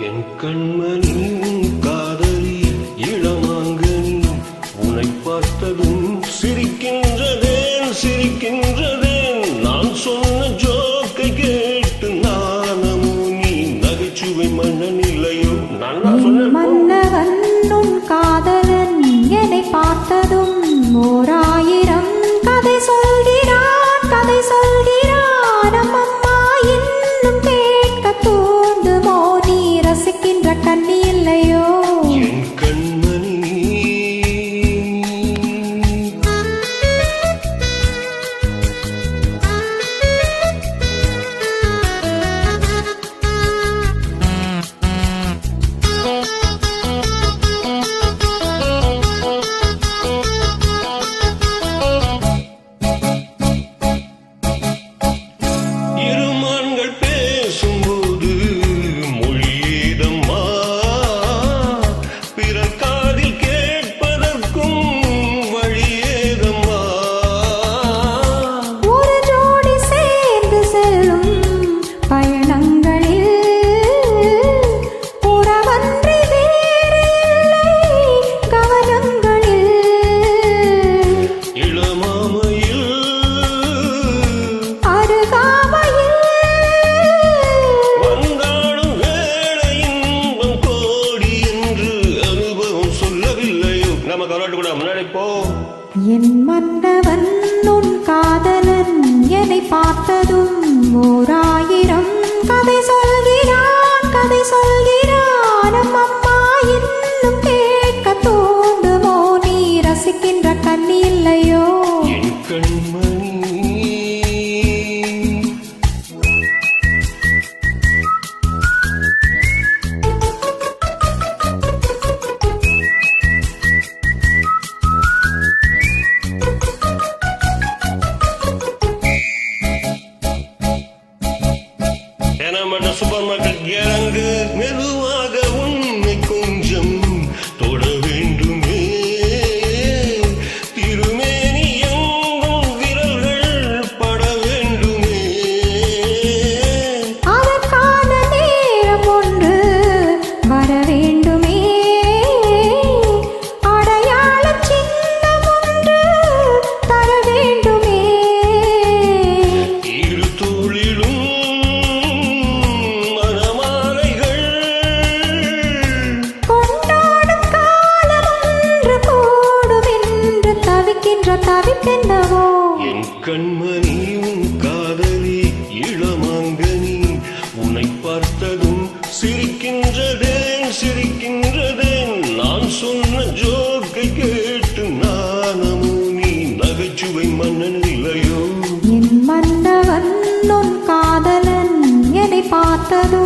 என் கண்மணி காதலி இளமாங்கனி உன்னை பார்த்ததும் சிரிக்கின்றதேன் சிரிக்கின்றதேன் நான் சொன்ன ஜோக்கை கேட்டு நானமோ நீ நகைச்சுவை மன்னனில்லையோ நான் மன்னவன் உன் காதலன் என்னை பார்த்ததும் ஓராயிரம் கதை சொல்கிறான் கதை சொல்கிறான் அம்மம்மா இன்னும் கேட்க தூண்டுமோ நீ ரசிக்கின்ற கண்ணி இல்லையோ என் கண்மணி என் மன்னவன் உன் காதலன் என்னை பார்த்ததும் ஓராயிரம் கதை சொல்கிறான் கதை சொல்கிறான் அம்மம்மா இன்னும் கேட்க தூண்டுமோ நீ ரசிக்கின்ற கண்ணி இல்லையோ என் கண்மணி சூப்பர் மார்க்கெட் இறங்கு மெதுவாக உன்னை கொஞ்சம் தொட வேண்டுமே திருமேனி எங்கும் விரல்கள் பட வேண்டுமே அதற்கான நேரம் ஒன்று வர வேண்டுமே அடையாள சின்னம் ஒன்று தர வேண்டுமே இரு தோளிலும் தவிக்கின்றவோ என் கண்மணி உன் காதலி இளமாங்கனி உன்னை பார்த்ததும் சிரிக்கின்றதேன் சிரிக்கின்றதேன் நான் சொன்ன ஜோக்கை கேட்டு நானமோ நீ நகைச்சுவை மன்னன் இல்லையோ என் மன்னவன் உன் காதலன் என்னை பார்த்ததும்